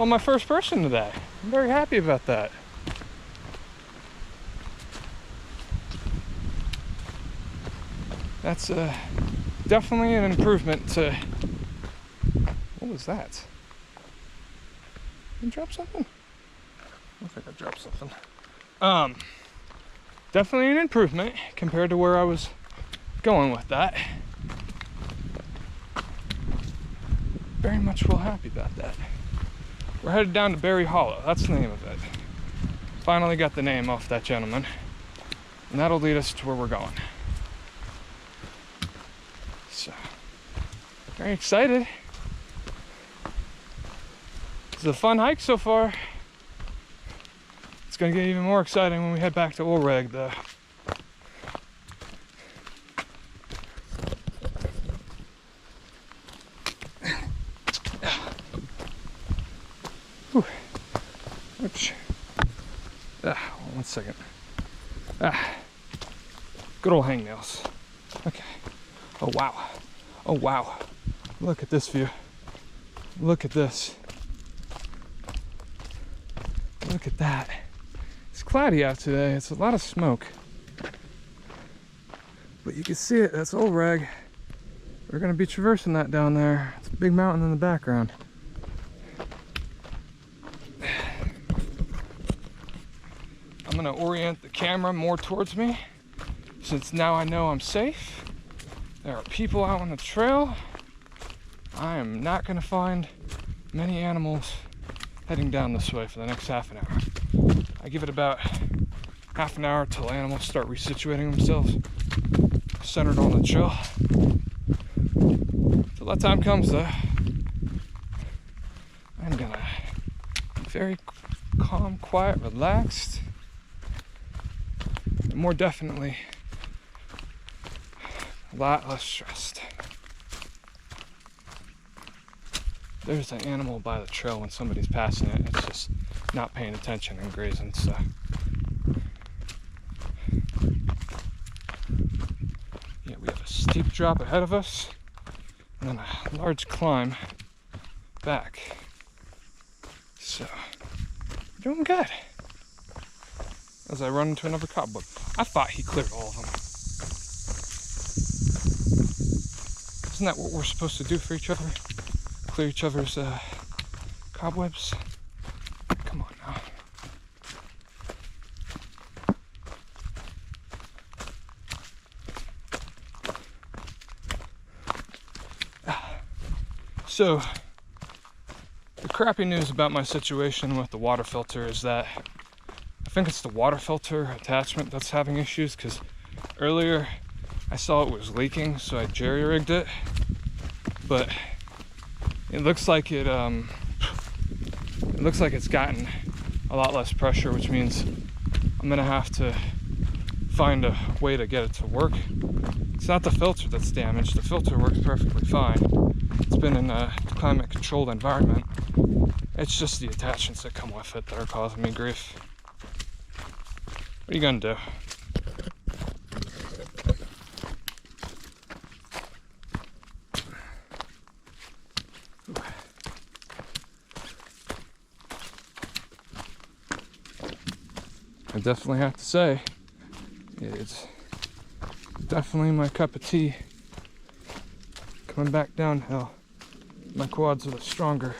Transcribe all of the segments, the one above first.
saw my first person today. I'm very happy about that. That's definitely an improvement to... What was that? Did you drop something? I think I dropped something. Definitely an improvement compared to where I was going with that. Very much well happy about that. We're headed down to Berry Hollow. That's the name of it. Finally got the name off that gentleman. And that'll lead us to where we're going. So, very excited. It's a fun hike so far. It's gonna get even more exciting when we head back to Olreg, though. Oops. One second. Good old hangnails. Okay. Oh wow. Oh wow. Look at this view. Look at this. Look at that. It's cloudy out today. It's a lot of smoke. But you can see it. That's Olreg. We're going to be traversing that down there. It's a big mountain in the background. I'm going to orient the camera more towards me, since now I know I'm safe. There are people out on the trail. I am not going to find many animals heading down this way for the next half an hour. I give it about half an hour till animals start resituating themselves, centered on the trail. Till that time comes, though, I'm gonna be very calm, quiet, relaxed, and more definitely a lot less stressed. There's an animal by the trail when somebody's passing it. It's just not paying attention and grazing, so. Yeah, we have a steep drop ahead of us and then a large climb back. So, we're doing good. As I run into another cobweb. I thought he cleared all of them. Isn't that what we're supposed to do for each other? Clear each other's cobwebs? Come on now. So, the crappy news about my situation with the water filter is that I think it's the water filter attachment that's having issues, because earlier I saw it was leaking, so I jerry-rigged it, but it looks like it's gotten a lot less pressure, which means I'm gonna have to find a way to get it to work. It's not the filter that's damaged. The filter works perfectly fine. It's been in a climate-controlled environment. It's just the attachments that come with it that are causing me grief. What are you gonna do? I definitely have to say, it's definitely my cup of tea. Coming back downhill, my quads are the stronger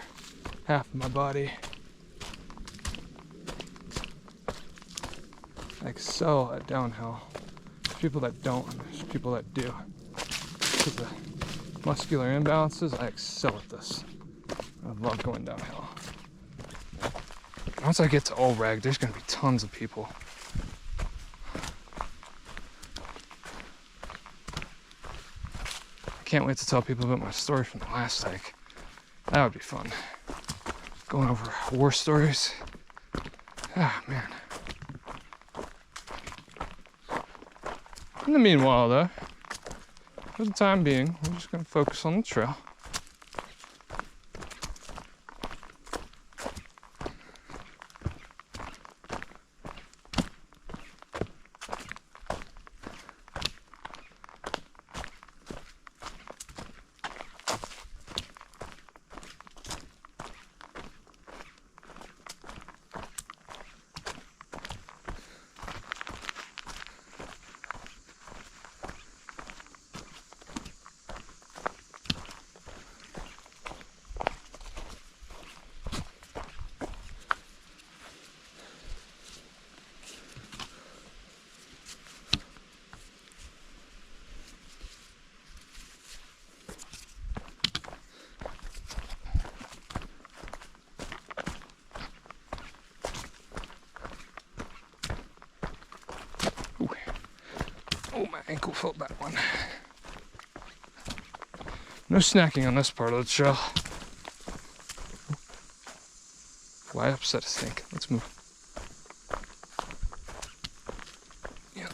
half of my body. I excel at downhill. There's people that don't, and there's people that do. Because of muscular imbalances, I excel at this. I love going downhill. Once I get to Olreg, there's going to be tons of people. I can't wait to tell people about my story from the last hike. That would be fun. Going over war stories. Ah, man. In the meanwhile, though, for the time being, we're just going to focus on the trail. ankle felt that one. No snacking on this part of the trail. Why upset a snake? Let's move. Yeah,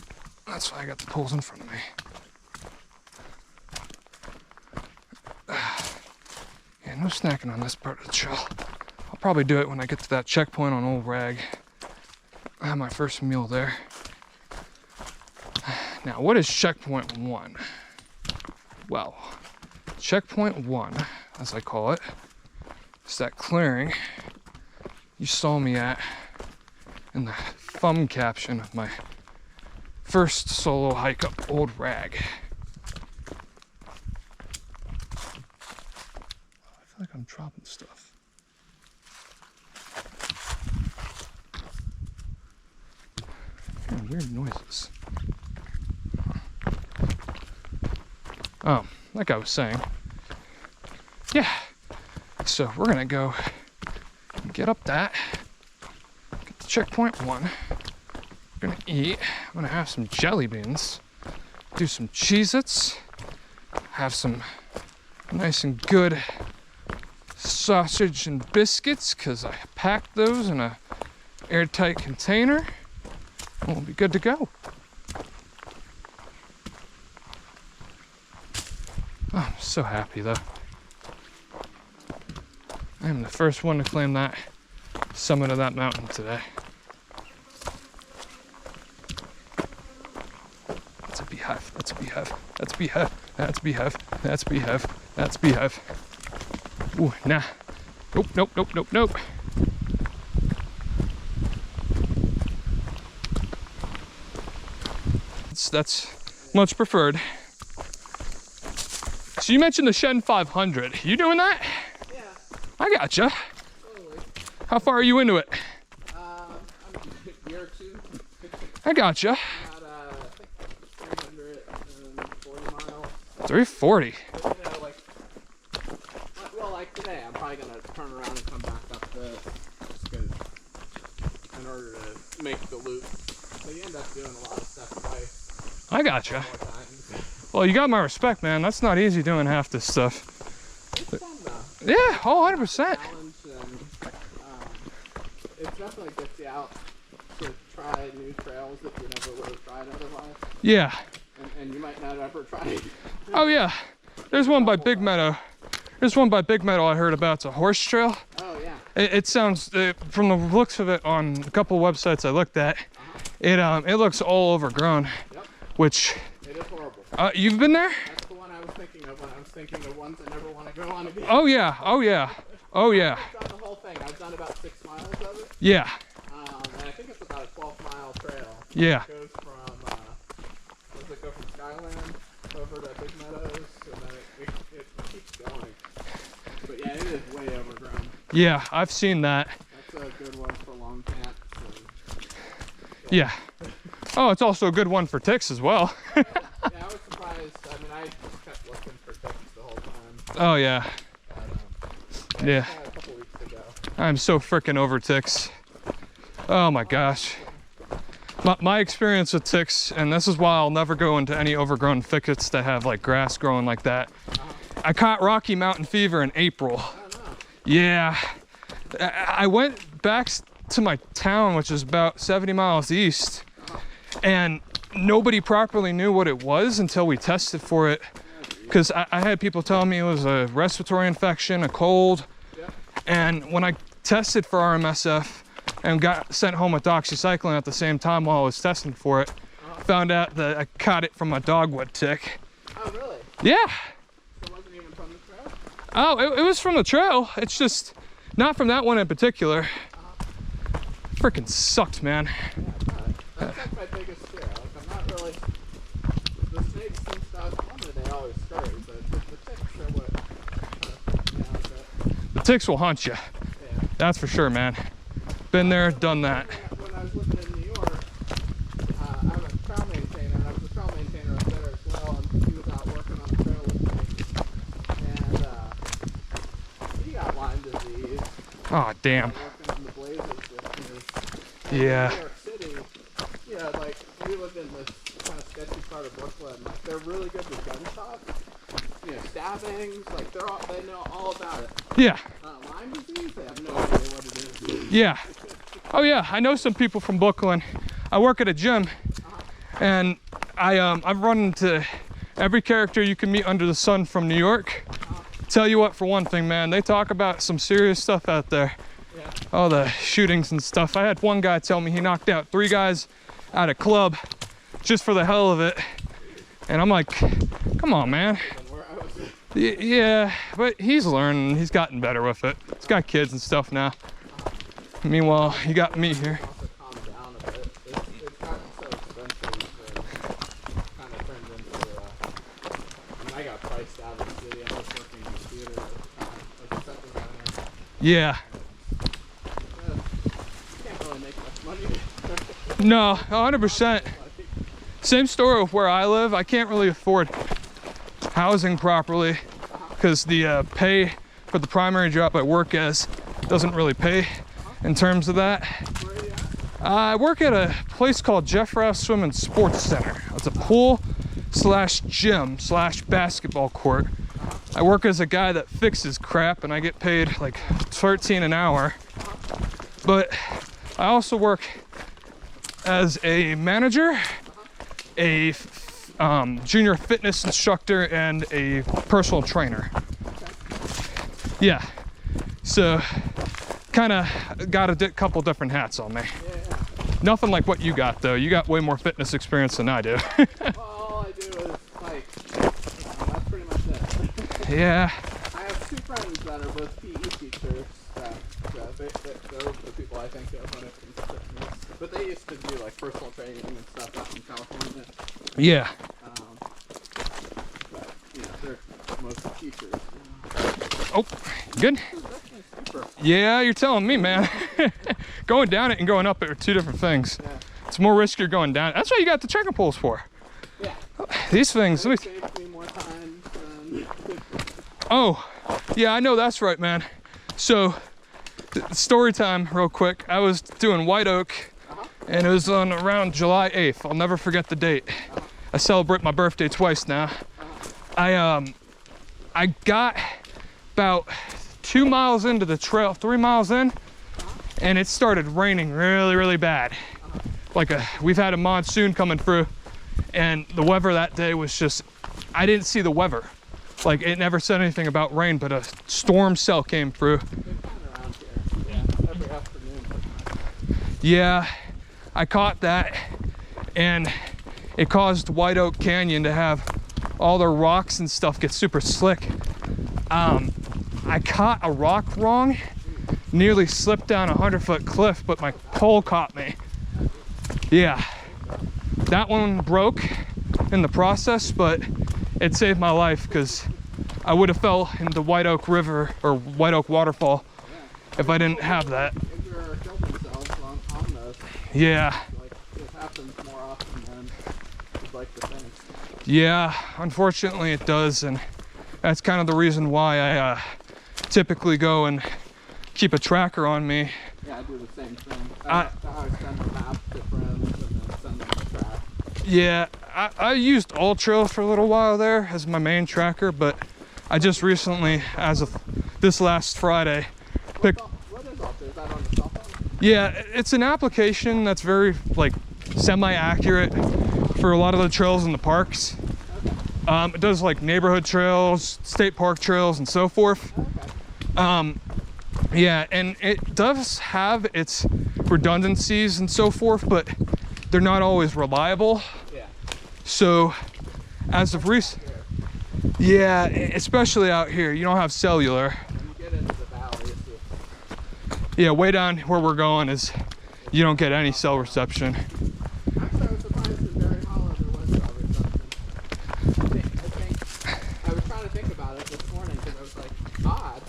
that's why I got the poles in front of me. Yeah, no snacking on this part of the trail. I'll probably do it when I get to that checkpoint on Old Rag. I have my first meal there. Now, what is checkpoint 1? Well, checkpoint 1, as I call it, is that clearing you saw me at in the thumb caption of my first solo hike up Old Rag. I feel like I'm dropping stuff. I'm hearing weird noises. Oh, like I was saying. Yeah. So we're gonna go get up that. Get to checkpoint 1. We're gonna eat. I'm gonna have some jelly beans. Do some Cheez-Its. Have some nice and good sausage and biscuits, because I packed those in a airtight container. And we'll be good to go. Oh, I'm so happy though. I am the first one to claim that summit of that mountain today. That's a beehive, that's a beehive, that's a beehive, that's a beehive, that's a beehive, that's a beehive. Ooh, nah. Nope, nope, nope, nope, nope. That's much preferred. So you mentioned the Shen 500. You doing that? Yeah. I gotcha. Totally. How far are you into it? I'm a year or two. I gotcha. About, I think 340 miles. 340. But, like today, I'm probably gonna turn around and come back up this, just because in order to make the loop. So you end up doing a lot of stuff twice. I gotcha. Well, you got my respect, man. That's not easy doing half this stuff. It's fun though. Yeah, oh, 100%. Challenge and, it definitely gets you out to try new trails that you never would have tried otherwise. Yeah. And you might not ever try. Oh yeah. There's one by Big Meadow. There's one by Big Meadow I heard about. It's a horse trail. Oh yeah. It sounds, from the looks of it on a couple websites I looked at, it looks all overgrown. Yep. Which. It is horrible. You've been there? That's the one I was thinking of when I was thinking of ones I never want to go on again. Oh yeah. Oh yeah. Oh yeah. I've done the whole thing. I've done about 6 miles of it. Yeah. And I think it's about a 12-mile trail. Yeah. It goes from, does it go from Skyland over to Big Meadows, and then it keeps going. But yeah, it is way overgrown. Yeah, I've seen that. That's a good one for long pants. Yeah. Oh, it's also a good one for ticks as well. Yeah, I was surprised. I mean, I just kept looking for ticks the whole time. Oh yeah. But, Yeah. a couple weeks ago. I'm so freaking over ticks. Oh my gosh. My experience with ticks, and this is why I'll never go into any overgrown thickets that have like grass growing like that. I caught Rocky Mountain fever in April. I don't know. Yeah. I went back to my town, which is about 70 miles east, and nobody properly knew what it was until we tested for it. Because I had people telling me it was a respiratory infection, a cold. Yeah. And when I tested for RMSF and got sent home with doxycycline at the same time while I was testing for it, found out that I caught it from a dogwood tick. Oh, really? Yeah. So it wasn't even from the trail? Oh, it was from the trail. It's just not from that one in particular. Freaking sucked, man. Yeah, that's like my biggest fear. Like, I'm not really. The snakes and stuff, normally they always scurry, but the ticks are what freak me out a bit. The ticks will haunt you. Yeah. That's for sure, man. Been there, done that. When I was living in New York, I'm a trail maintainer, and I was a trail maintainer up there as well, and he was out working on the trail with me. And he got Lyme disease. Oh, damn. Working in the blazes with me. Yeah. In New York City, you know, like, we lived in this kind of sketchy part of Brooklyn, really good with gunshots. You know, stabbings, like they know all about it. Yeah. Lyme disease, they have no idea what it is. Yeah. Oh yeah, I know some people from Brooklyn. I work at a gym, and I've run into every character you can meet under the sun from New York. Tell you what, for one thing, man, they talk about some serious stuff out there. Yeah. All the shootings and stuff. I had one guy tell me he knocked out 3 guys at a club just for the hell of it. And I'm like, come on, man. Yeah, but he's learning. He's gotten better with it. He's got kids and stuff now. Meanwhile, you got me here. Also calm down a bit. It's gotten so expensive that kind of turned into, I mean, I got priced out of the city. I was working in the theater as a set designer. Yeah. You can't really make much money. No, 100%. Same story with where I live. I can't really afford housing properly because the pay for the primary job I work as doesn't really pay in terms of that. Where are you at? I work at a place called Jeff Rouse Swim and Sports Center. It's a pool slash gym slash basketball court. I work as a guy that fixes crap and I get paid like $13 an hour. But I also work as a manager, a junior fitness instructor, and a personal trainer. Yeah, so kind of got a couple different hats on me. Yeah. Nothing like what you got though. You got way more fitness experience than I do. Well, all I do is hike. That's pretty much it. Yeah. I have 2 friends that are both PE teachers. They're the people I think of when it comes to fitness. But they used to do like personal training and stuff out in California. Yeah. But you know, they're mostly teachers. Oh, good. Yeah, you're telling me, man. Going down it and going up it are 2 different things. Yeah. It's more riskier going down. That's what you got the trekking poles for. Yeah. These things. It saves me more time than... Oh, yeah, I know that's right, man. So, story time real quick. I was doing White Oak, and it was on around July 8th. I'll never forget the date. I celebrate my birthday twice now. I got about 2 miles into the trail, 3 miles in, and it started raining really, really bad. Like we've had a monsoon coming through, and the weather that day was just, I didn't see the weather. Like it never said anything about rain, but a storm cell came through. Around here. Yeah, every afternoon. Yeah, I caught that, and it caused White Oak Canyon to have all the rocks and stuff get super slick. I caught a rock wrong, nearly slipped down a 100-foot cliff, but my pole caught me. Yeah, that one broke in the process, but it saved my life because I would have fell into White Oak River or White Oak Waterfall if I didn't have that. Injured or killed themselves on those. Yeah. Like, it happens more often than you'd like to think. Yeah, unfortunately it does, and that's kind of the reason why I typically go and keep a tracker on me. Yeah, I do the same thing. I always send a map to friends and then send them the track. Yeah, I used All Trail for a little while there as my main tracker, but I just recently, as of this last Friday, picked... What is All Trail? Is that on the cell phone? Yeah, it's an application that's very, like, semi-accurate for a lot of the trails in the parks. Okay. It does, like, neighborhood trails, state park trails, and so forth. Okay. Yeah, and it does have its redundancies and so forth, but they're not always reliable. Yeah. So, as of recent... Yeah, especially out here, you don't have cellular. When you get into the valley, Yeah, way down where we're going is you don't get any cell reception. Actually, I was surprised in Very Hollow there was cell reception. I was trying to think about it this morning because I was like, odd.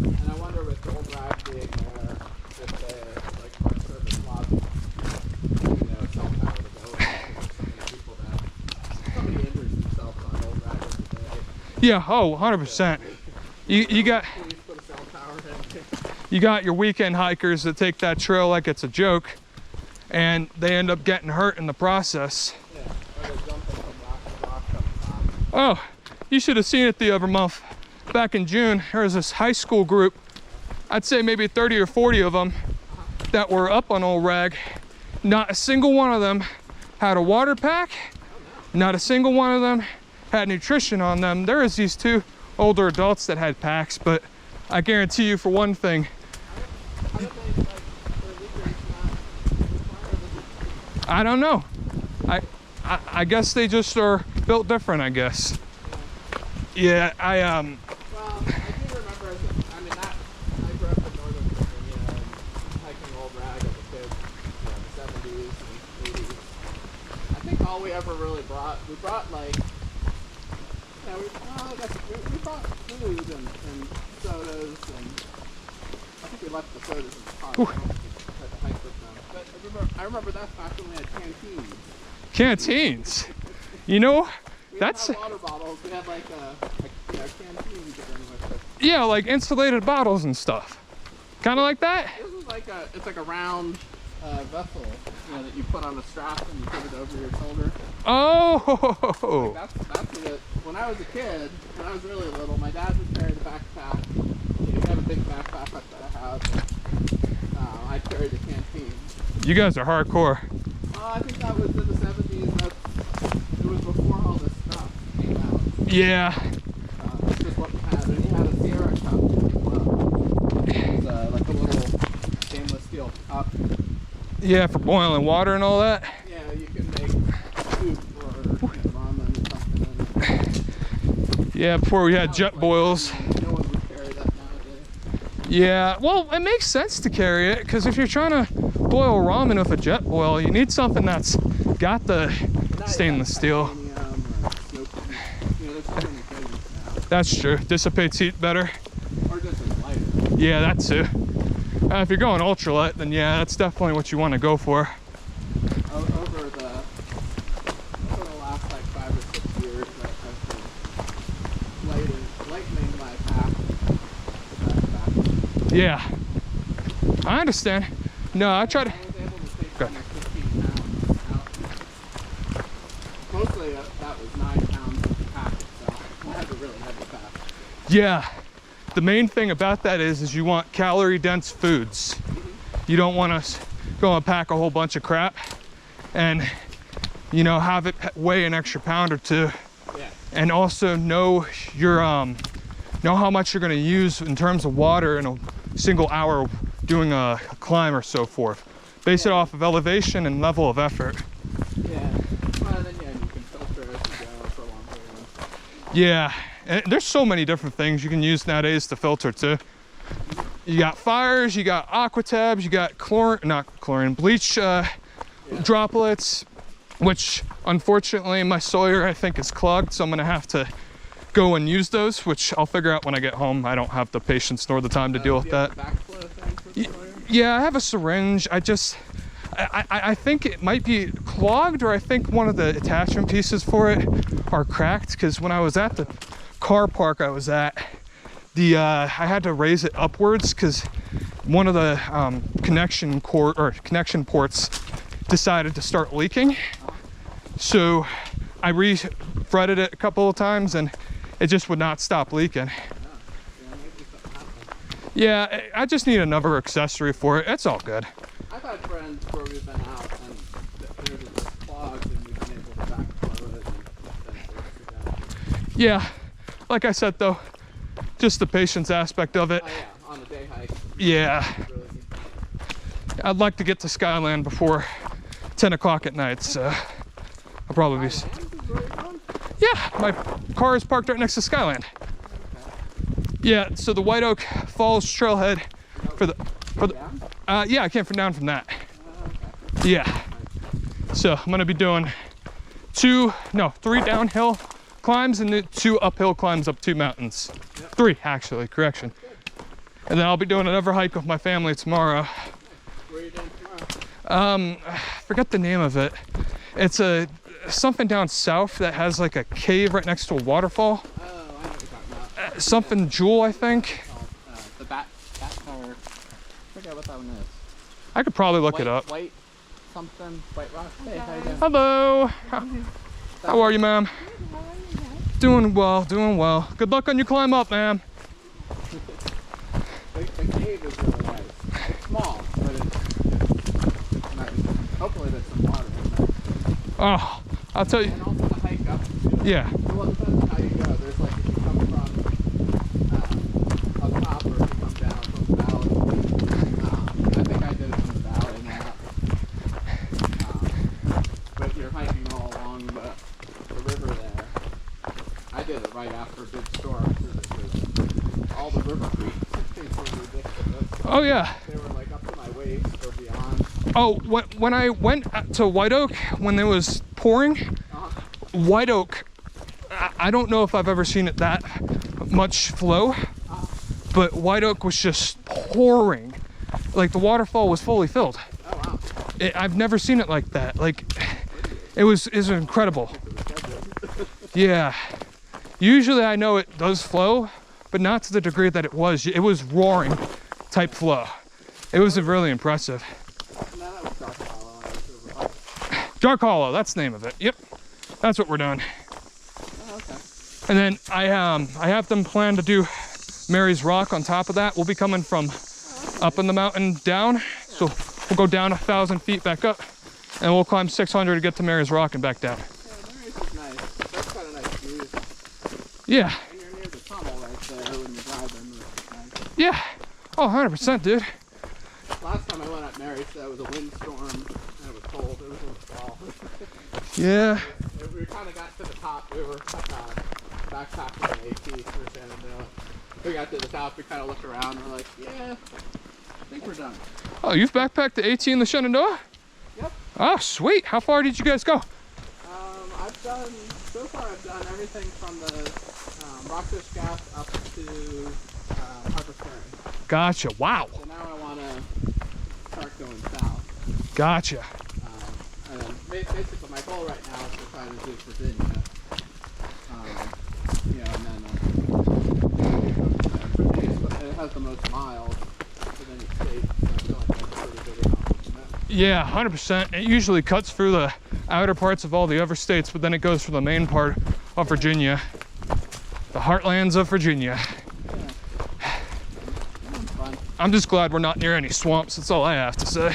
And I wonder with the old rag being there, if they, like, park service lots, you know, cell-powered ability. Somebody injures themselves on old rag every day. Yeah, oh, 100%. You got... Please put a cell tower in. You got your weekend hikers that take that trail like it's a joke, and they end up getting hurt in the process. Yeah, or they're jumping from rock to rock up top. Oh, you should have seen it the other month. Back in June, there was this high school group, I'd say maybe 30 or 40 of them, that were up on Old Rag. Not a single one of them had a water pack. Not a single one of them had nutrition on them. There was these two older adults that had packs, but I guarantee you for one thing, I don't know. I guess they just are built different, I guess. Yeah, Well, I do remember, I grew up in northern Virginia and hiking Old Rag as a kid, in the 70s and 80s. I think all we ever really brought, we brought like, we brought food and sodas, and I think we left the sodas in the car. I don't think we had to hike with them. But I remember that's back when we had canteens. Canteens? You know, We that's... didn't have water bottles, we had like a canteen to bring with us. Yeah, like insulated bottles and stuff. Kind of like that? This is like it's like a round vessel, that you put on a strap and you put it over your shoulder. Oh! Like that's it. When I was a kid, when I was really little, my dad would carry the backpack. He had a big backpack like that I have. I carried a canteen. You guys are hardcore. I think that was in the 70s. It was before all this stuff came out. Yeah. That's just what we had. And he had a Sierra cup as well. It's like a little stainless steel cup. Yeah, for boiling water and all that. Yeah, you can make soup or ramen or something. Yeah, before we had jet boils. No one would carry that nowadays. Yeah, well, it makes sense to carry it, because if you're trying to boil ramen with a jet boil, you need something that's got the stainless steel. There's so many things now. That's true. Dissipates heat better. Or just as lighter. Yeah, that too. If you're going ultralight, then yeah, that's definitely what you want to go for. Over the last like 5 or 6 years, I've been lightening my pack. Yeah, I understand. No, I tried to... I was able to take almost 15 pounds out. Mostly that was 9 pounds of the pack itself. I had a really heavy pack. Yeah, the main thing about that is you want calorie dense foods. You don't want to go and pack a whole bunch of crap and have it weigh an extra pound or two. Yeah. And also know your know how much you're going to use in terms of water in a single hour doing a climb or so forth. Base it off of elevation and level of effort. Yeah. Well, then you can filter as you go for long periods. Yeah, and there's so many different things you can use nowadays to filter too. You got fires, you got aquatabs, you got bleach droplets, which unfortunately my Sawyer I think is clogged, so I'm gonna have to go and use those, which I'll figure out when I get home. I don't have the patience nor the time to deal with that. Backflow thing for the Sawyer? Yeah, I have a syringe. I think it might be clogged, or I think one of the attachment pieces for it are cracked, because when I was at the car park I was at, I had to raise it upwards because one of the connection ports decided to start leaking. So I re-threaded it a couple of times and it just would not stop leaking. Yeah, I just need another accessory for it. It's all good. I've had friends where we've been out and they're just clogged and we've been able to backflow it and then fix it out. Yeah, like I said though, just the patience aspect of it. Oh yeah, on a day hike. Yeah. Really neat. I'd like to get to Skyland before 10 o'clock at night, so I'll probably be... Skyland is where you're going? Yeah, my car is parked right next to Skyland. Okay. Yeah, so the White Oak Falls trailhead for the... Down? Yeah, I came down from that. Okay. Yeah. So I'm gonna be doing 3 downhill climbs and 2 uphill climbs up 2 mountains. Yep. 3 actually, correction. And then I'll be doing another hike with my family tomorrow. Where are you doing tomorrow? I forget the name of it. It's something down south that has like a cave right next to a waterfall. Oh, I know what you're talking about. Something Jewel, I think. The bat tower. I forget what that one is. I could probably look it up. White rock. Hey, how you doing? Hello. How are you, ma'am? Doing well, doing well. Good luck on your climb up, man. The cave is really nice. It's small, but it's nice. Hopefully there's some water in there. Oh, I'll tell you. And also the hike up. Yeah. Well, it depends on how you go. There's like, if you come from up top or if you come down from the valley. I think I did it from the valley now. But you're hiking all along the river there. I did it right after a big storm. All the river creeks were ridiculous. Oh yeah. They were like up to my waist or beyond. Oh, when I went to White Oak when it was pouring, White Oak, I don't know if I've ever seen it that much flow, but White Oak was just pouring. Like the waterfall was fully filled. Oh wow. I've never seen it like that. Like it was incredible. Yeah. Usually I know it does flow, but not to the degree that it was. It was roaring type flow. It was really impressive. No, that was Dark Hollow. I was over. Dark Hollow, that's the name of it. Yep, that's what we're doing. Oh, okay. And then I have them plan to do Mary's Rock on top of that. We'll be coming from up in the mountain down, so we'll go down 1,000 feet back up, and we'll climb 600 to get to Mary's Rock and back down. Yeah, Mary's is nice. That's kind of nice views. Yeah. And you're near the tunnel right there when you drive in, which is nice. Yeah. Oh, 100%, dude. Last time I went up Mary's, there was a windstorm and it was cold. It was a little fall. Yeah. We kind of got to the top. We were backpacking an AP through Shenandoah. We got to the top. We kind of looked around. And we're like, yeah, I think we're done. Oh, you've backpacked the AT in the Shenandoah? Yep. Oh, sweet. How far did you guys go? So far I've done everything from the Rockfish Gap up to Harper Ferry. Gotcha. Wow. So now I want to start going south. Gotcha. And then basically my goal right now is to try to do Virginia. Virginia, it has the most miles of any state, so I feel like that's a pretty big accomplishment. Yeah, 100%. It usually cuts through the outer parts of all the other states, but then it goes for the main part of Virginia. The heartlands of Virginia. Yeah. Fun. I'm just glad we're not near any swamps. That's all I have to say.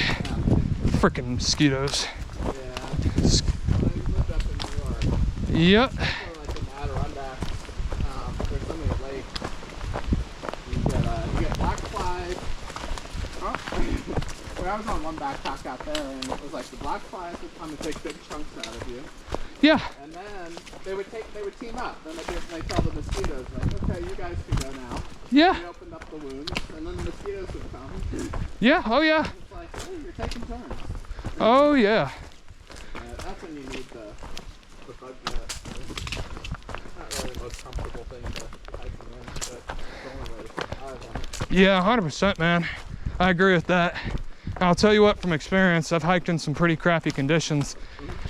Frickin' mosquitoes. Yeah. When I lived up in New York, Yep. like in the Adirondack, there's so many lakes. You get black flies. When I was on one backpack out there, and it was like the black flies would come and take big chunks out of you. Yeah. And then they would team up. Then they tell the mosquitoes, like, okay, you guys can go now. Yeah. We opened up the wounds, and then the mosquitoes would come. Yeah. Oh, yeah. It's like, oh, you're taking turns. Oh, yeah. That's when you need the bug net. Not really the most comfortable thing to hiking in, but it's the only way to survive on it. Yeah, 100%, man. I agree with that. I'll tell you what, from experience, I've hiked in some pretty crappy conditions,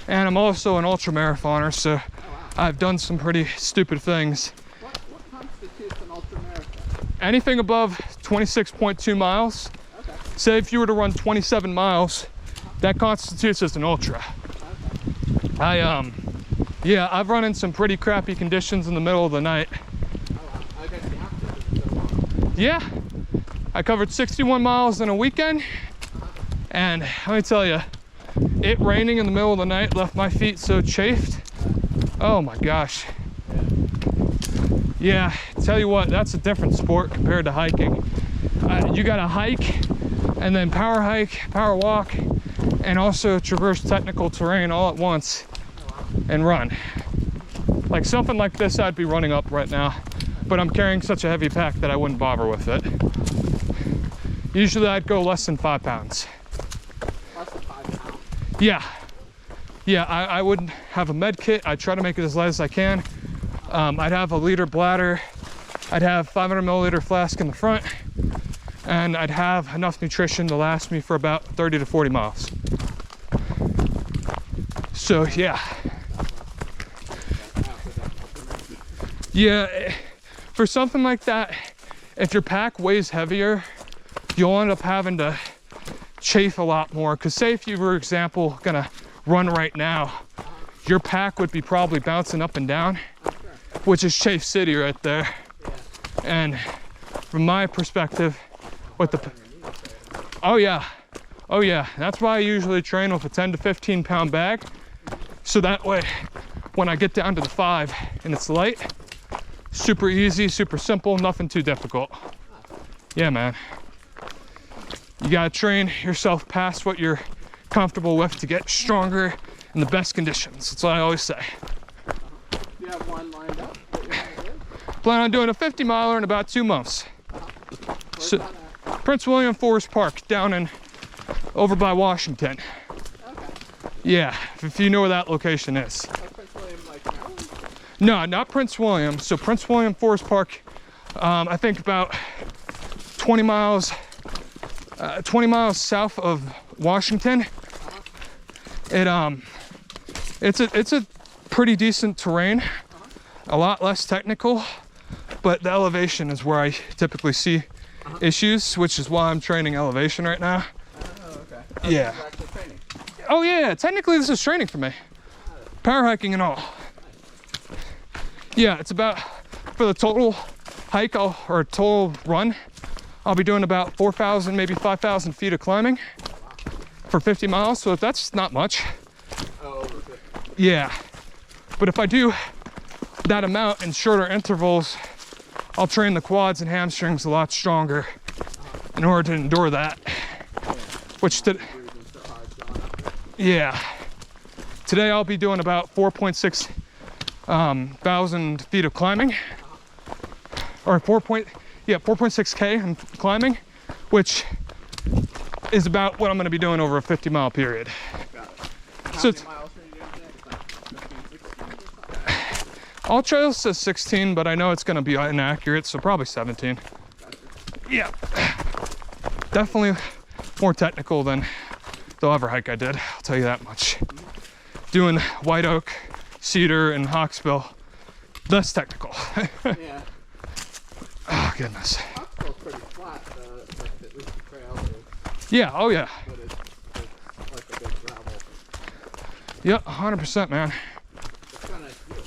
and I'm also an ultra marathoner, so I've done some pretty stupid things. What constitutes an ultra marathon? Anything above 26.2 miles, Okay. say if you were to run 27 miles, that constitutes as an ultra. Okay. Yeah, I've run in some pretty crappy conditions in the middle of the night. Oh, wow. I guess you have to because it's so long. Yeah, I covered 61 miles in a weekend, and let me tell you, it raining in the middle of the night left my feet so chafed. Oh my gosh. Yeah, tell you what, that's a different sport compared to hiking. You gotta hike, and then power hike, power walk, and also traverse technical terrain all at once and run. Like something like this I'd be running up right now, but I'm carrying such a heavy pack that I wouldn't bother with it. Usually I'd go less than 5 pounds. Less than 5 pounds? Yeah. Yeah, I would have a med kit. I'd try to make it as light as I can. I'd have a liter bladder. I'd have 500 milliliter flask in the front, and I'd have enough nutrition to last me for about 30 to 40 miles. So yeah. Yeah, for something like that, if your pack weighs heavier, you'll end up having to chafe a lot more. Because say if you were, for example, gonna run right now, your pack would be probably bouncing up and down. which is Chafe City right there. Yeah. And from my perspective, with the, oh yeah, that's why I usually train with a 10 to 15 pound bag. So that way, when I get down to the 5 and it's light, super easy, super simple, nothing too difficult. Yeah, man. You gotta train yourself past what you're comfortable with to get stronger in the best conditions. That's what I always say. You have one lined up that you're gonna do? Plan on doing a 50 miler in about 2 months. Where's So, that at? Prince William Forest Park down over by Washington. Okay. Yeah, if you know where that location is. Oh, Prince William, like Maryland? No, not Prince William. So Prince William Forest Park, I think about 20 miles south of Washington. It's a pretty decent terrain, a lot less technical, but the elevation is where I typically see issues, which is why I'm training elevation right now. Oh, okay. Oh, Yeah. this is actually training. Oh yeah, technically this is training for me. Power hiking and all. Yeah, it's about, for the total hike or total run, I'll be doing about 4,000, maybe 5,000 feet of climbing for 50 miles. So that's not much. Oh, over 50. Yeah. But if I do that amount in shorter intervals, I'll train the quads and hamstrings a lot stronger in order to endure that. Which Breathing so hard going up there. yeah. Today I'll be doing about 4.6 thousand feet of climbing, or 4.6K in climbing, which is about what I'm going to be doing over a 50-mile period. Got it. How So many miles are you doing today? It's like 15, 16 or something? All trails says 16, but I know it's going to be inaccurate, so probably 17. Gotcha. Yeah. Definitely more technical than the other hike I did, I'll tell you that much. Doing White Oak, Cedar, and Hawksbill, less technical. Yeah. Oh, goodness. Hawksbill's pretty flat, like at least the trail is, Yeah, oh yeah. but it's like a big gravel. Yep, 100%, man. It's got a nice view.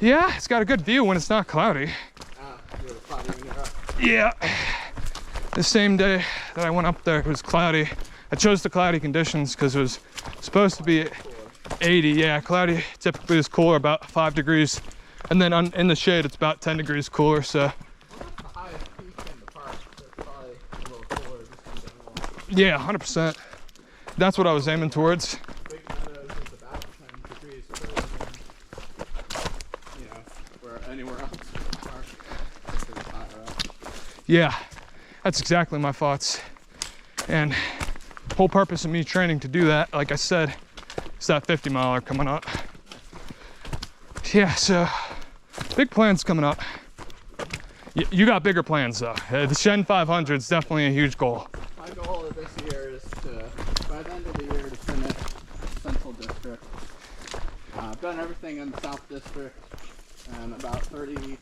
Yeah, it's got a good view when it's not cloudy. You were cloudy when you're up. Yeah. The same day that I went up there, it was cloudy. I chose the cloudy conditions because it was supposed to be 80. Yeah, cloudy typically is cooler, about 5 degrees. And then in the shade, it's about 10 degrees cooler, so. Well, that's the highest peak in the park, so it's probably a little cooler just in general. Yeah, 100%. That's what I was aiming towards. Big Meadows is about 10 degrees cooler than, you know, where anywhere else in the park. It's pretty higher up. Yeah, that's exactly my thoughts. And whole purpose of me training to do that, like I said, is that 50 miler coming up. Yeah, so big plans coming up. You got bigger plans though. The Shen 500 is definitely a huge goal. My goal of this year is to, by the end of the year, to finish Central District. I've done everything in the South District, and about 30,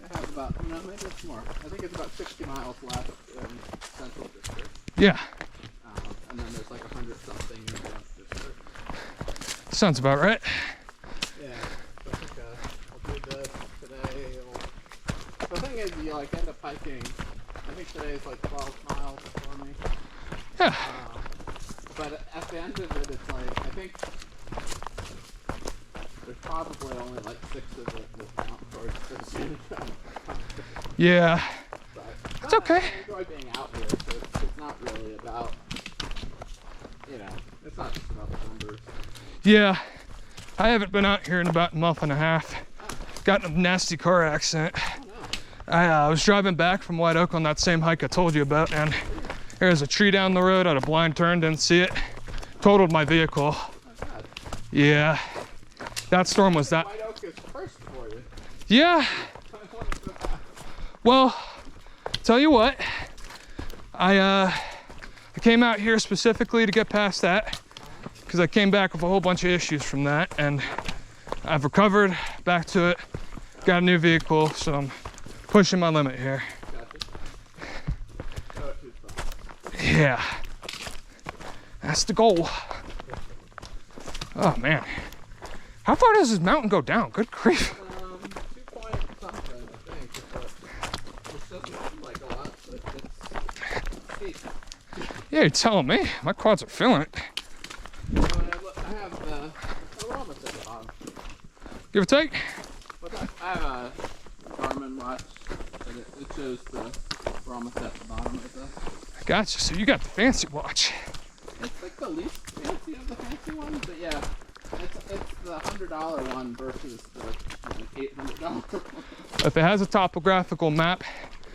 I have about, no, maybe it's more. I think it's about 60 miles left in Central District. Yeah, And then there's like 100 something in the South District. sounds about right. Yeah, so I think I'll do this today. The thing is, you like end up hiking. I think today is like 12 miles for me. Yeah, But at the end of it, it's like, I think there's probably only like 6 of it that count towards finishing. yeah, But it's okay. I enjoy being out here, so it's not really about, you know, it's not just about the numbers. Yeah. I haven't been out here in about a month and a half. Got in a nasty car accident. Oh no. I was driving back from White Oak on that same hike I told you about, and there was a tree down the road. I had a blind turn, didn't see it. Totaled my vehicle. Oh god. Yeah. That storm was that. White Oak is first for you. Yeah. Well, tell you what. I came out here specifically to get past that because I came back with a whole bunch of issues from that, and I've recovered back to it. Got a new vehicle, so I'm pushing my limit here. Gotcha. Oh, it's fun. Yeah. That's the goal. Oh man. How far does this mountain go down? Good grief. 2 point something, I think. Which doesn't seem like a lot, but it's steep. Yeah, you're telling me. My quads are feeling it. I have we're almost at the bottom. Give or take? I have a Garmin watch, and it shows we're almost at the bottom of this. Gotcha. So you got the fancy watch. It's like the least fancy of the fancy ones, but yeah, it's the $100 one versus the $800 one. If it has a topographical map,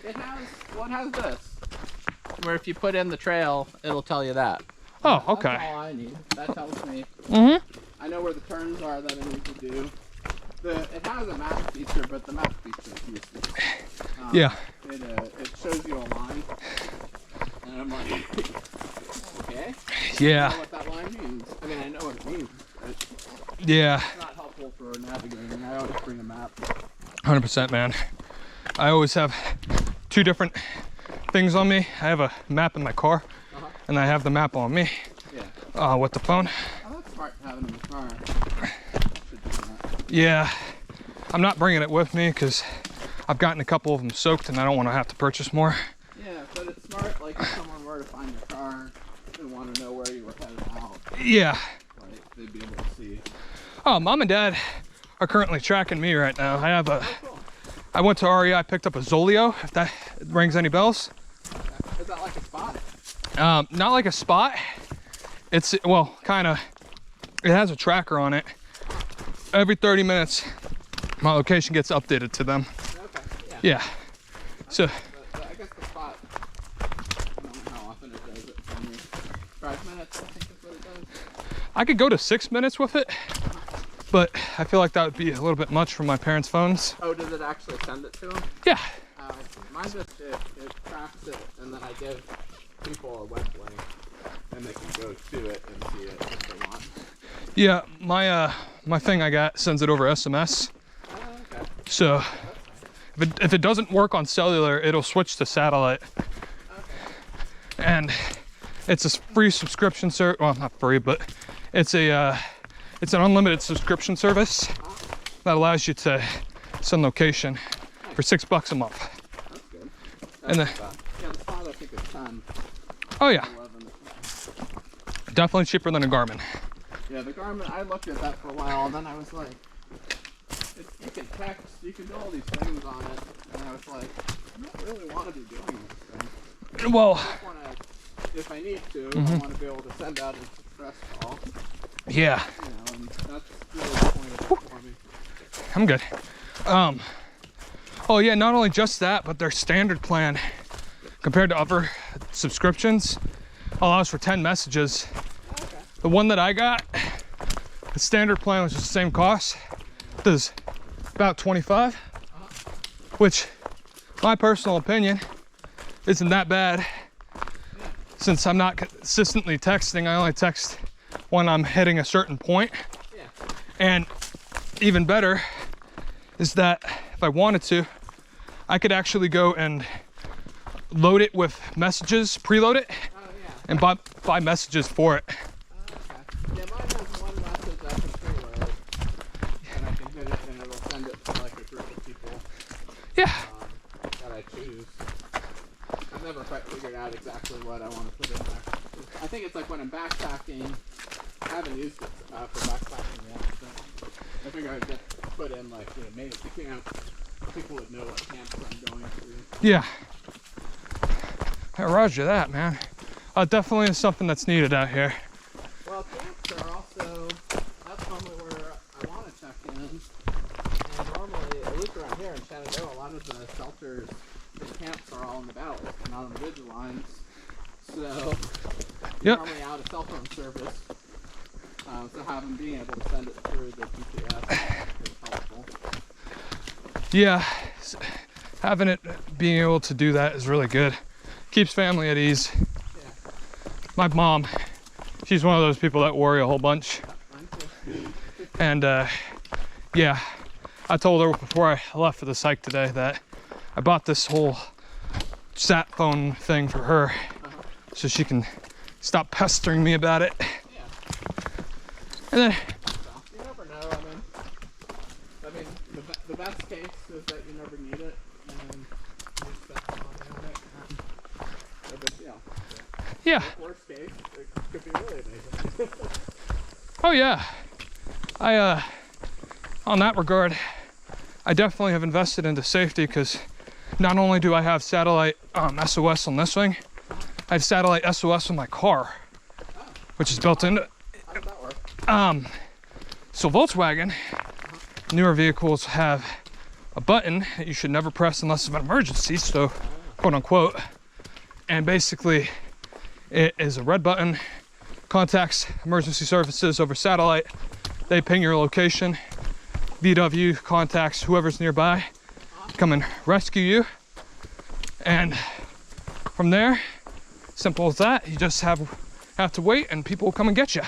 It has this, where if you put in the trail, it'll tell you that. oh, okay. That's all I need. That tells me. Mm-hmm. I know where the turns are that I need to do. It has a map feature, but the map feature is useless. Yeah. It shows you a line, and I'm like, okay. Yeah. I know what that line means. I mean, I know what it means, but Yeah. it's not helpful for navigating. I always bring a map. 100%, man. I always have 2 different things on me. I have a map in my car, and I have the map on me. Yeah. With the phone. Oh, that's smart having it in the car. Should do that. Yeah. I'm not bringing it with me because I've gotten a couple of them soaked, and I don't want to have to purchase more. Yeah, but it's smart, like if someone were to find your car and want to know where you were headed out, Yeah. like they'd be able to see. Oh, mom and dad are currently tracking me right now. Oh, cool. I went to REI, picked up a Zolio, if that rings any bells. Is that like a spot? Not like a spot. It's, well, kind of, it has a tracker on it. Every 30 minutes, my location gets updated to them. Okay, yeah. Yeah. So, But I guess the spot, I don't know how often it does it for me. 5 minutes, I think is what it does. I could go to 6 minutes with it, but I feel like that would be a little bit much for my parents' phones. Oh, does it actually send it to them? Yeah. I see. Mine just, it tracks it, and then I give people a web link, and they can go to it and see it if they want. Yeah, my thing I got sends it over SMS. Oh, okay. So if it doesn't work on cellular, it'll switch to satellite. Okay. And it's a free subscription service. Well, not free, but it's an unlimited subscription service that allows you to send location for $6 a month. That's good. And then, Yeah, the spot I think is 10. oh yeah, 11. definitely cheaper than a Garmin. Yeah, the Garmin, I looked at that for a while, and then I was like, you can text, you can do all these things on it, and I was like, I don't really want to be doing these things. Well, I just want to, if I need to, I want to be able to send out a distress call, yeah, you know, and that's really the point of it for me. I'm good. Oh yeah, not only just that, but their standard plan compared to other subscriptions allows for 10 messages. Okay. The one that I got, the standard plan was just the same cost. Does about 25, which, my personal opinion, isn't that bad. Since I'm not consistently texting, I only text when I'm hitting a certain point. Yeah. And even better is that if I wanted to, I could actually go and load it with messages, preload it, Oh, yeah. and buy messages for it. Okay. Yeah, mine has one message I can preload, and I can hit it, and it'll send it to like a group of people Yeah. that I choose. I've never quite figured out exactly what I want to put in there. I think it's like when I'm backpacking. I haven't used it for backpacking yet, so I figure I'd just put in like, you know, made it to camp. People would know what camps I'm going to. Yeah. Hey, roger that, man. Definitely is something that's needed out here. Well, camps are also, that's normally where I want to check in. And normally, at least around here in Shenandoah, a lot of the shelters, the camps are all in the valley, not on the ridge lines. So, Yep. normally out of cell phone service. So having being able to send it through the GPS is helpful. Yeah, having it, being able to do that is really good. Keeps family at ease. Yeah. My mom, she's one of those people that worry a whole bunch. Mine too. And yeah, I told her before I left for this hike today that I bought this whole sat phone thing for her so she can stop pestering me about it. Yeah. And then, So, you never know. I mean, the best case is that you never need it, and you just spend some money on it, and no big deal. Yeah. Worst case, it could be really amazing. Oh yeah. On that regard, I definitely have invested into safety because not only do I have satellite SOS on this thing, I have satellite SOS on my car, which is built into. How does that work? So Volkswagen, newer vehicles have a button that you should never press unless it's an emergency, so quote unquote. And basically, it is a red button, contacts emergency services over satellite. They ping your location. VW contacts whoever's nearby, come and rescue you. And from there, simple as that, you just have to wait and people will come and get you.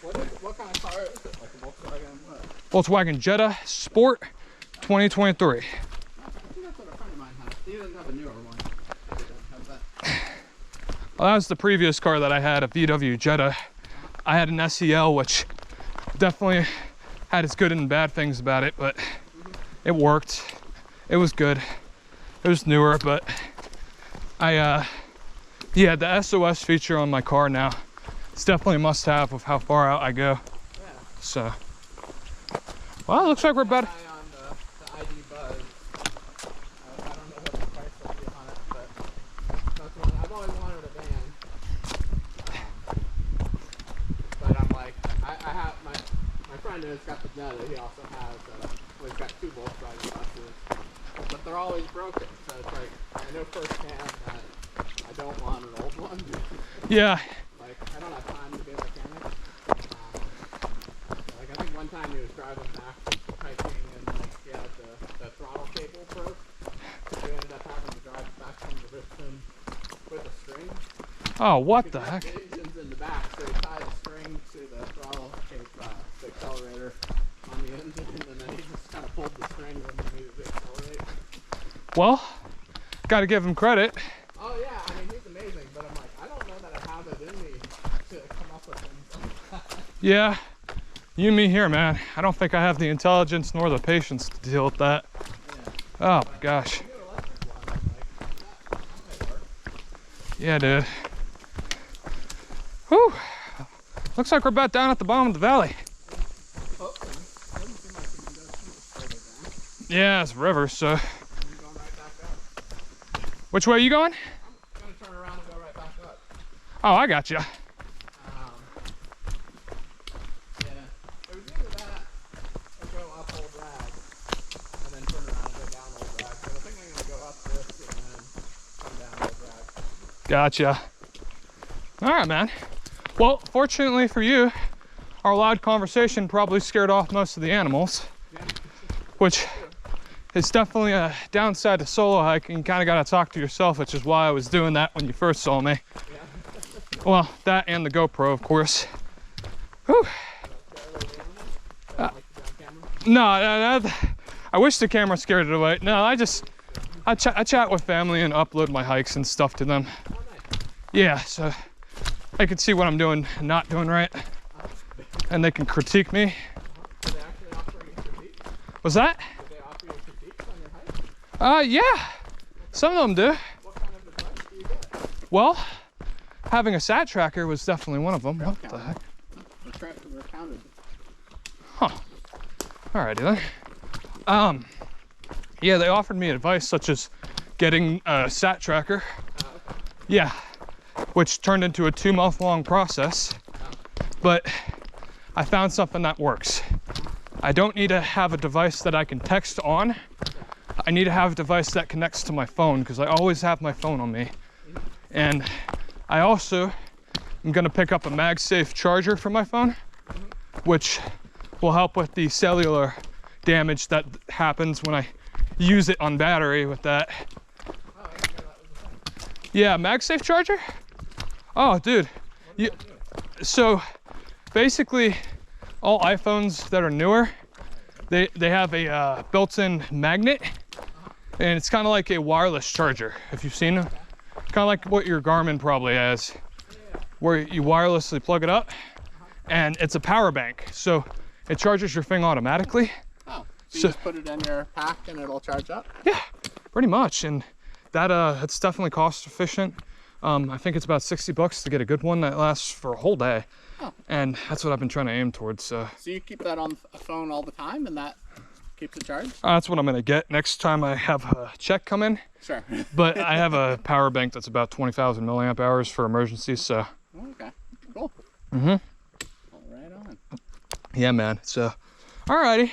What kind of car is it? Like a Volkswagen what? Volkswagen Jetta Sport 2023. I think that's what a friend of mine has. He doesn't have a newer one. He doesn't have that. Well, that was the previous car that I had, a VW Jetta. I had an SEL, which definitely had its good and bad things about it, but it worked. It was good. It was newer, but yeah, the SOS feature on my car now, it's definitely a must-have of how far out I go. Yeah. So, well, it looks like we're about. On the ID Buzz. I don't know what the price will be on it, but that's one. I've always wanted a van. But I'm like, I have my friend who's got the Jetta. He also has. Well, he's got two Volkswagen buses, but they're always broken. So it's like I know firsthand that I don't want an old one. Yeah. Like I don't have time to be a mechanic. Like I think one time he was driving back from hiking and like he had the throttle cable broke. So he ended up having to drive back from the Richmond with a string. Oh, what the Because heck? the engine's in the back, so he tied a string to the throttle cable, the accelerator on the engine, and then he just kind of pulled the string when he needed to accelerate. Well, got to give him credit. Oh yeah, I mean he's amazing, but I'm like, I don't know that I have it in me to come up with things like that. Yeah, you and me here, man. I don't think I have the intelligence nor the patience to deal with that. Yeah. Oh my gosh. The new electric one, like, that might work. Yeah, dude. Whew. Looks like we're about down at the bottom of the valley. Oh, doesn't seem like we can go too further down. Yeah, it's a river, so. I'm going right back up. Which way are you going? I'm gonna turn around and go right back up. Oh, I got you. Yeah, it was either that or go up Old Rag and then turn around and go down Old Rag. But I think I'm gonna go up this and then come down Old Rag. Gotcha. All right, man. Well, fortunately for you, our loud conversation probably scared off most of the animals, which is definitely a downside to solo hiking. You kind of got to talk to yourself, which is why I was doing that when you first saw me. Well, that and the GoPro, of course. Whew. No, I wish the camera scared it away. No, I chat with family and upload my hikes and stuff to them. Yeah, so they can see what I'm doing and not doing right, and they can critique me. Did they actually offer you critiques? Was that? Did they offer you critiques on your hike? Yeah, some of them do. What kind of advice do you get? Well, having a sat tracker was definitely one of them. What the heck? The traps were counted. Huh. Alrighty then. Yeah, they offered me advice such as getting a sat tracker. Okay. Yeah, which turned into a 2-month-long process. But I found something that works. I don't need to have a device that I can text on. I need to have a device that connects to my phone because I always have my phone on me. And I also am gonna pick up a MagSafe charger for my phone, which will help with the cellular damage that happens when I use it on battery with that. Oh, I didn't know that was a thing. Yeah, MagSafe charger? Oh, dude. What does that do? So basically, all iPhones that are newer, they have a built-in magnet, and it's kind of like a wireless charger, if you've seen them. Kind of like what your Garmin probably has, where you wirelessly plug it up, and it's a power bank. So it charges your thing automatically. Oh. So you just put it in your pack and it'll charge up? Yeah, pretty much. And that it's definitely cost efficient. I think it's about 60 bucks to get a good one that lasts for a whole day. Oh. And that's what I've been trying to aim towards. So you keep that on a phone all the time and that keeps it charged? That's what I'm gonna get next time I have a check come in. Sure. But I have a power bank that's about 20,000 milliamp hours for emergencies, so. Okay, cool. Mm-hmm. Right on. Yeah, man, so. Alrighty.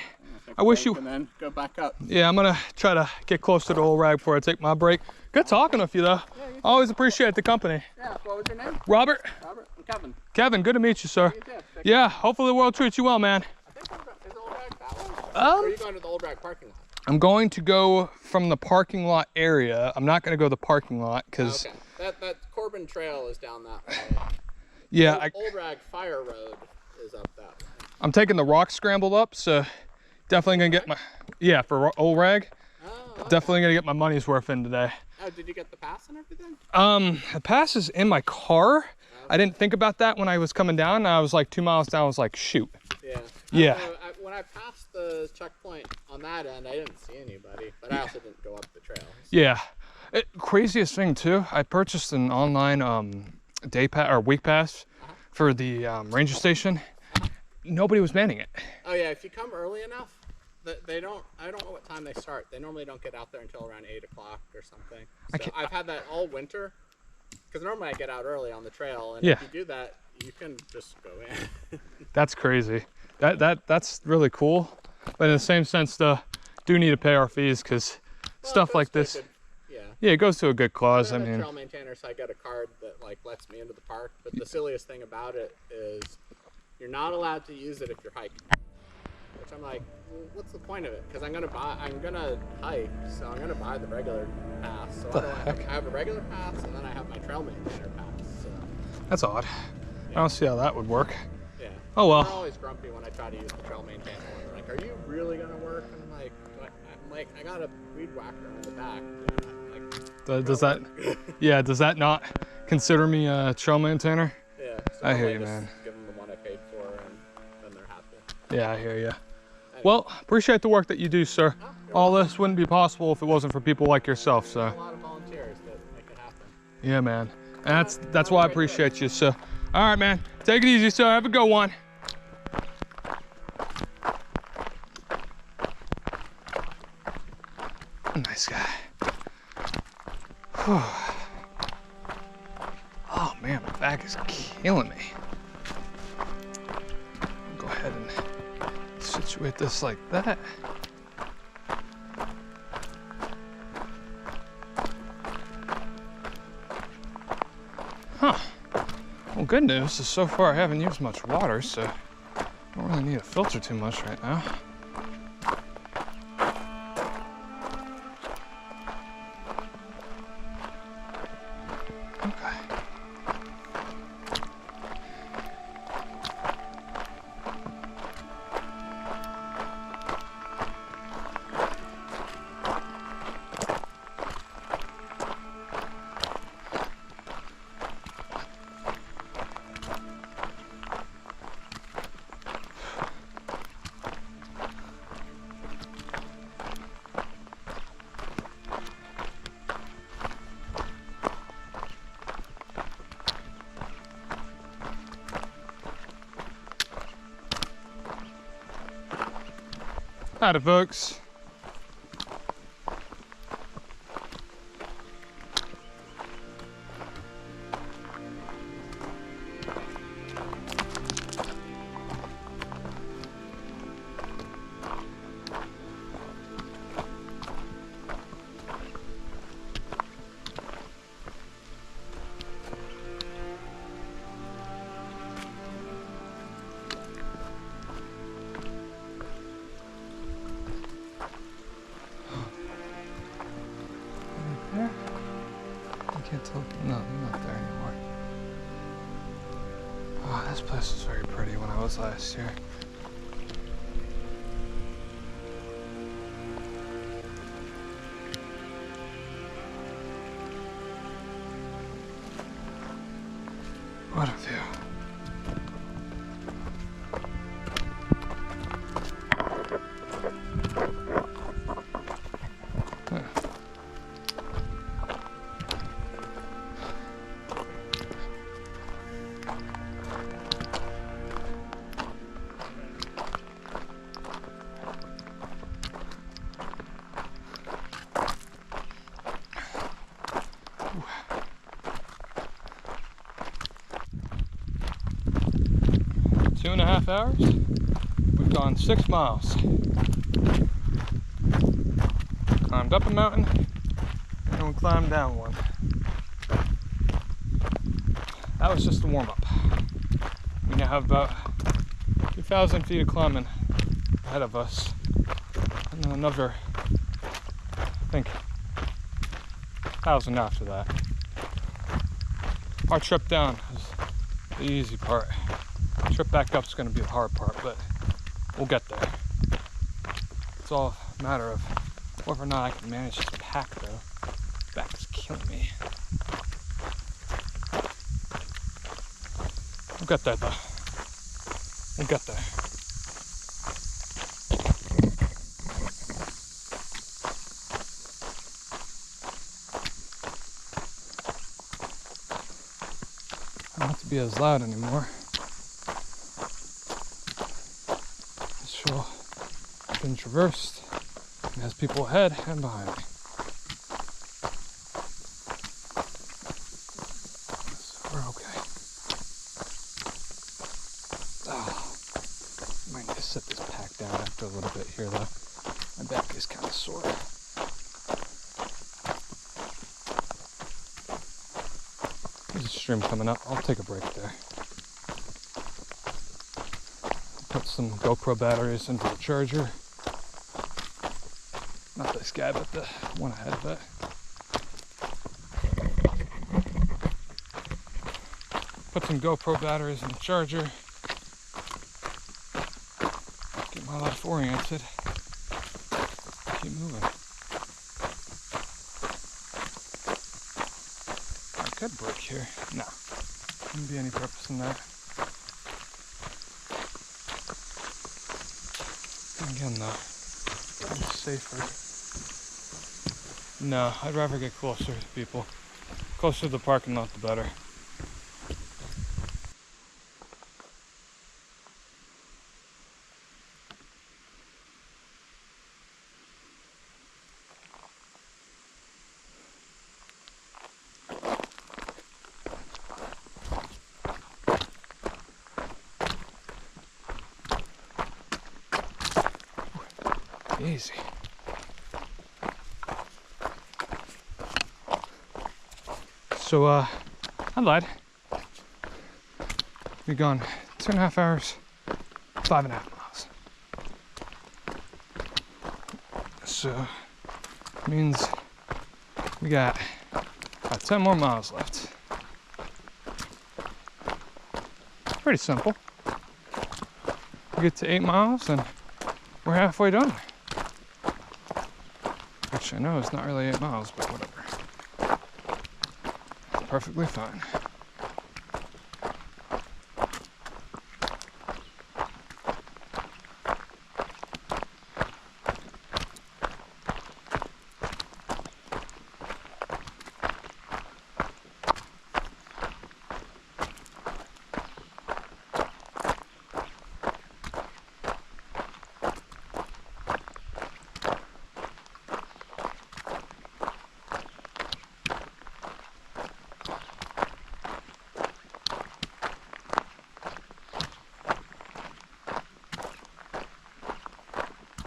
I wish you. And then go back up. Yeah, I'm gonna try to get close to the old rag before I take my break. Good talking with you, though. Yeah, you always appreciate the company. Yeah, what was your name? Robert. Robert and Kevin. Kevin, good to meet you, sir. You too. Yeah, hopefully the world treats you well, man. I think is the old rag that one? Or are you going to the old rag parking lot? I'm going to go from the parking lot area. I'm not gonna go to the parking lot because. Okay. That Corbin Trail is down that way. Yeah. Old Rag Fire Road is up that way. I'm taking the rock scramble up, so definitely gonna get my. Yeah, for old rag. Oh, okay. Definitely gonna get my money's worth in today. Oh, did you get the pass and everything? The pass is in my car. Okay. I didn't think about that when I was coming down. I was like 2 miles down. I was like, shoot. Yeah. Yeah. When I passed the checkpoint on that end, I didn't see anybody, but I also didn't go up the trail. So. Yeah. Craziest thing too, I purchased an online day pass or week pass for the ranger station. Nobody was manning it. Oh yeah, if you come early enough, they don't. I don't know what time they start. They normally don't get out there until around 8 o'clock or something. So I've had that all winter. Because normally I get out early on the trail, and if you do that, you can just go in. That's crazy. That's really cool. But in the same sense, do need to pay our fees because stuff like this. Yeah, it goes to a good cause. I'm a trail maintainer, so I get a card that like lets me into the park. But the silliest thing about it is you're not allowed to use it if you're hiking. Which I'm like, well, what's the point of it? Because I'm gonna hike, so I'm gonna buy the regular pass. So I have a regular pass, and then I have my trail maintainer pass. So. That's odd. Yeah. I don't see how that would work. Yeah. Oh well. They're always grumpy when I try to use the trail maintainer one. They're like, "Are you really gonna work?" And I'm like, I got a weed whacker on the back. Does that? Yeah. Does that not consider me a trail maintainer? Yeah. So I hear you, man. Give them the one I paid for, and then they're happy. Yeah, I hear you. Well, appreciate the work that you do, sir. All this wouldn't be possible if it wasn't for people like yourself, so. There's a lot of volunteers that make it happen. Yeah, man. And that's why I appreciate you, so. All right, man. Take it easy, sir. Have a good one. Nice guy. Whew. Oh, man, my back is killing me. Go ahead and situate this like that. Huh. Well, good news is so far I haven't used much water, so I don't really need a filter too much right now. Okay. Howdy, folks. There? I can't tell. No, I'm not there anymore. Oh, this place was very pretty when I was last here. What a view. 2.5 hours. We've gone 6 miles. Climbed up a mountain and we climbed down one. That was just the warm-up. We now have about 2,000 feet of climbing ahead of us. And then another, I think, 1,000 after that. Our trip down is the easy part. Trip back up is going to be the hard part, but we'll get there. It's all a matter of whether or not I can manage this pack, though. Back is killing me. We'll get there, though. We'll get there. I don't have to be as loud anymore. This trail has been traversed and has people ahead and behind me. So we're okay. I might need to set this pack down after a little bit here though. My back is kind of sore. There's a stream coming up. I'll take a break there. Put some GoPro batteries into the charger. Not this guy, but the one ahead of it. Put some GoPro batteries in the charger. Get my life oriented. Keep moving. I could break here. No. Wouldn't be any purpose in that. Again, though, I'm safer. No, I'd rather get closer to people. Closer to the parking lot, the better. Easy. So, I lied. We've gone 2.5 hours, 5.5 miles. So, means we got about 10 more miles left. Pretty simple. We get to 8 miles and we're halfway done. Which I know is not really 8 miles, but whatever. Perfectly fine.